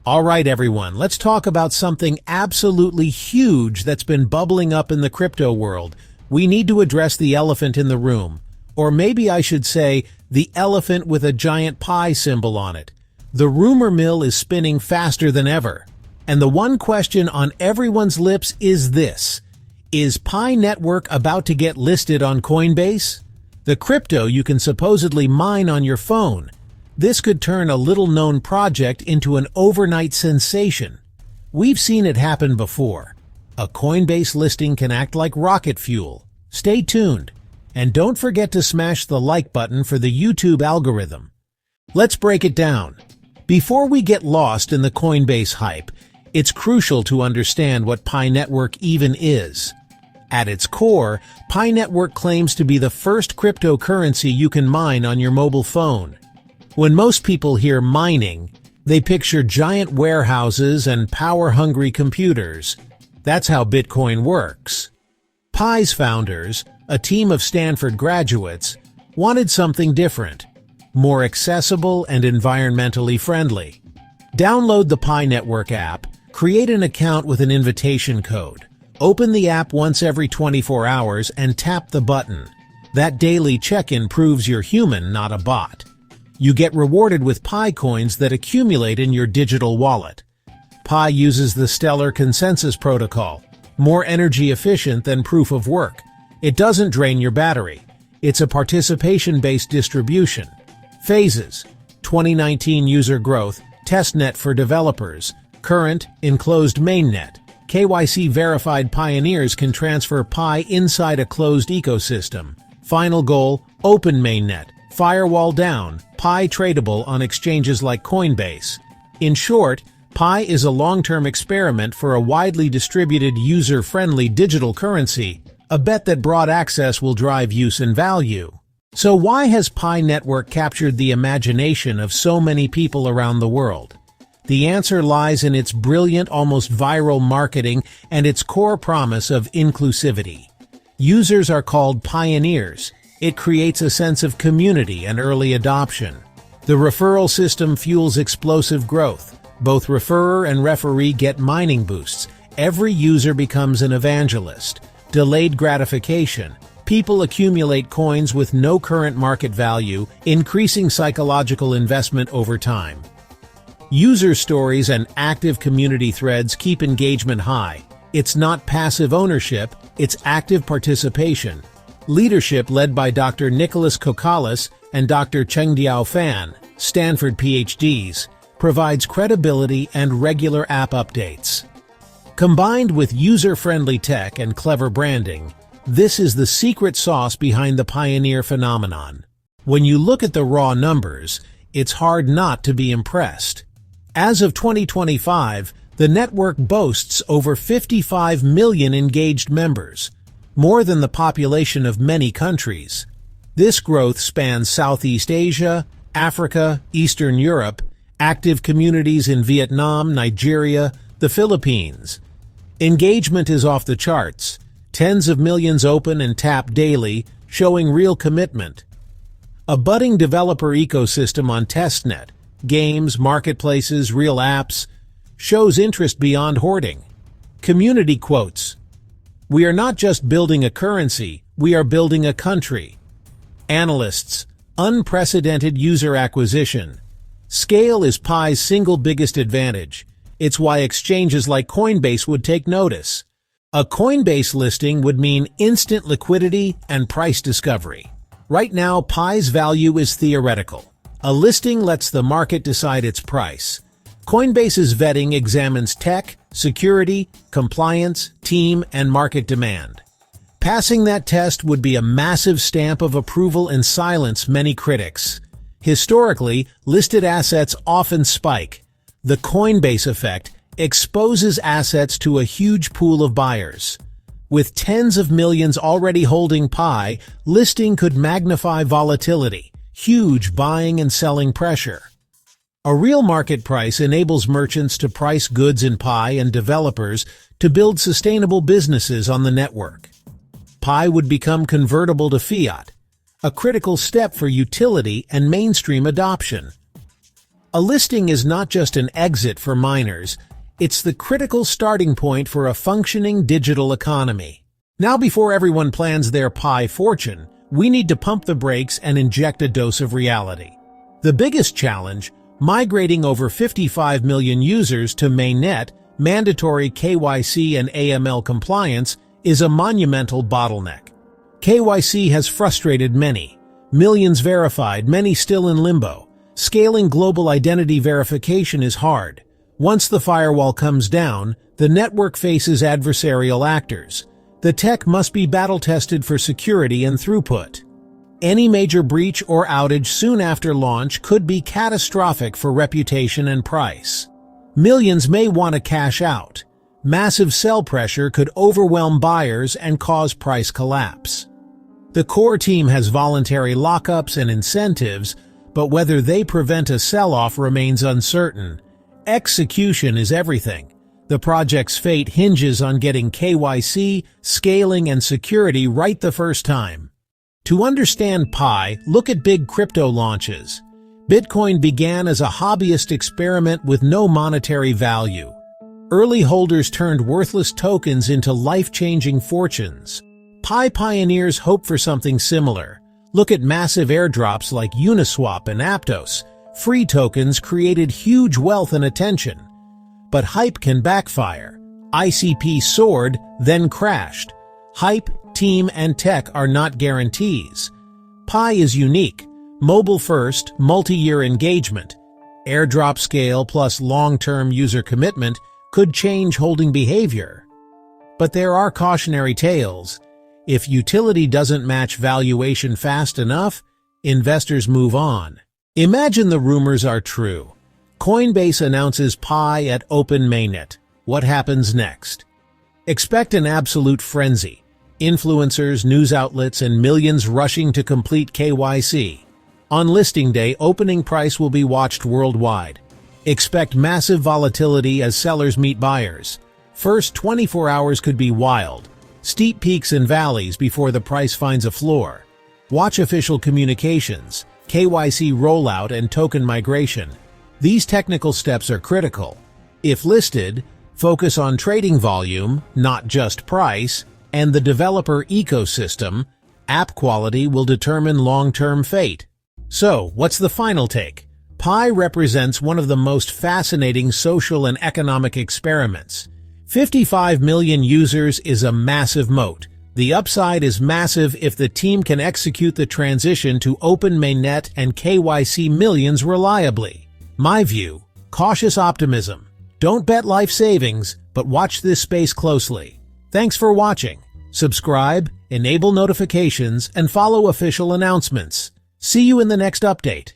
All right, everyone, let's talk about something absolutely huge that's been bubbling up in the crypto world. We need to address the elephant in the room. Or maybe I should say, the elephant with a giant pi symbol on it. The rumor mill is spinning faster than ever. And the one question on everyone's lips is this. Is PiNetwork about to get listed on Coinbase? The crypto you can supposedly mine on your phone. This could turn a little-known project into an overnight sensation. We've seen it happen before. A Coinbase listing can act like rocket fuel. Stay tuned. And don't forget to smash the like button for the YouTube algorithm. Let's break it down. Before we get lost in the Coinbase hype, it's crucial to understand what PiNetwork even is. At its core, PiNetwork claims to be the first cryptocurrency you can mine on your mobile phone. When most people hear mining, they picture giant warehouses and power-hungry computers. That's how Bitcoin works. Pi's founders, a team of Stanford graduates, wanted something different, more accessible and environmentally friendly. Download the PiNetwork app, create an account with an invitation code. Open the app once every 24 hours and tap the button. That daily check-in proves you're human, not a bot. You get rewarded with Pi coins that accumulate in your digital wallet. Pi uses the Stellar Consensus Protocol, more energy efficient than proof of work. It doesn't drain your battery. It's a participation-based distribution. Phases: 2019 user growth, testnet for developers, current, enclosed mainnet. KYC verified pioneers can transfer Pi inside a closed ecosystem. Final goal: open mainnet, firewall down, Pi tradable on exchanges like Coinbase. In short, Pi is a long-term experiment for a widely distributed, user-friendly digital currency, a bet that broad access will drive use and value. So why has PiNetwork captured the imagination of so many people around the world? The answer lies in its brilliant, almost viral marketing and its core promise of inclusivity. Users are called pioneers. It creates a sense of community and early adoption. The referral system fuels explosive growth. Both referrer and referee get mining boosts. Every user becomes an evangelist. Delayed gratification. People accumulate coins with no current market value, increasing psychological investment over time. User stories and active community threads keep engagement high. It's not passive ownership, it's active participation. Leadership led by Dr. Nicholas Kokalis and Dr. Chengdiao Fan, Stanford PhDs, provides credibility and regular app updates. Combined with user-friendly tech and clever branding, this is the secret sauce behind the pioneer phenomenon. When you look at the raw numbers, it's hard not to be impressed. As of 2025, the network boasts over 55 million engaged members, more than the population of many countries. This growth spans Southeast Asia, Africa, Eastern Europe, active communities in Vietnam, Nigeria, the Philippines. Engagement is off the charts. Tens of millions open and tap daily, showing real commitment. A budding developer ecosystem on testnet, games, marketplaces, real apps, shows interest beyond hoarding. Community quotes: "We are not just building a currency, we are building a country." Analysts: unprecedented user acquisition. Scale is Pi's single biggest advantage. It's why exchanges like Coinbase would take notice. A Coinbase listing would mean instant liquidity and price discovery. Right now, Pi's value is theoretical. A listing lets the market decide its price. Coinbase's vetting examines tech, security, compliance, team, and market demand. Passing that test would be a massive stamp of approval and silence many critics. Historically, listed assets often spike. The Coinbase effect exposes assets to a huge pool of buyers. With tens of millions already holding Pi, listing could magnify volatility, huge buying and selling pressure. A real market price enables merchants to price goods in Pi and developers to build sustainable businesses on the network. Pi would become convertible to fiat, a critical step for utility and mainstream adoption. A listing is not just an exit for miners, it's the critical starting point for a functioning digital economy. Now, before everyone plans their Pi fortune, we need to pump the brakes and inject a dose of reality. The biggest challenge, migrating over 55 million users to mainnet, mandatory KYC and AML compliance, is a monumental bottleneck. KYC has frustrated many. Millions verified, many still in limbo. Scaling global identity verification is hard. Once the firewall comes down, the network faces adversarial actors. The tech must be battle-tested for security and throughput. Any major breach or outage soon after launch could be catastrophic for reputation and price. Millions may want to cash out. Massive sell pressure could overwhelm buyers and cause price collapse. The core team has voluntary lockups and incentives, but whether they prevent a sell-off remains uncertain. Execution is everything. The project's fate hinges on getting KYC, scaling, and security right the first time. To understand Pi, look at big crypto launches. Bitcoin began as a hobbyist experiment with no monetary value. Early holders turned worthless tokens into life-changing fortunes. Pi pioneers hope for something similar. Look at massive airdrops like Uniswap and Aptos. Free tokens created huge wealth and attention. But hype can backfire. ICP soared, then crashed. Hype, team, and tech are not guarantees. Pi is unique. Mobile-first, multi-year engagement. Airdrop scale plus long-term user commitment could change holding behavior. But there are cautionary tales. If utility doesn't match valuation fast enough, investors move on. Imagine the rumors are true. Coinbase announces Pi at open mainnet. What happens next? Expect an absolute frenzy. Influencers, news outlets, and millions rushing to complete KYC. On listing day, opening price will be watched worldwide. Expect massive volatility as sellers meet buyers. First 24 hours could be wild. Steep peaks and valleys before the price finds a floor. Watch official communications, KYC rollout, and token migration. These technical steps are critical. If listed, focus on trading volume, not just price, and the developer ecosystem. App quality will determine long-term fate. So, what's the final take? Pi represents one of the most fascinating social and economic experiments. 55 million users is a massive moat. The upside is massive if the team can execute the transition to open mainnet and KYC millions reliably. My view, cautious optimism. Don't bet life savings, but watch this space closely. Thanks for watching. Subscribe, enable notifications, and follow official announcements. See you in the next update.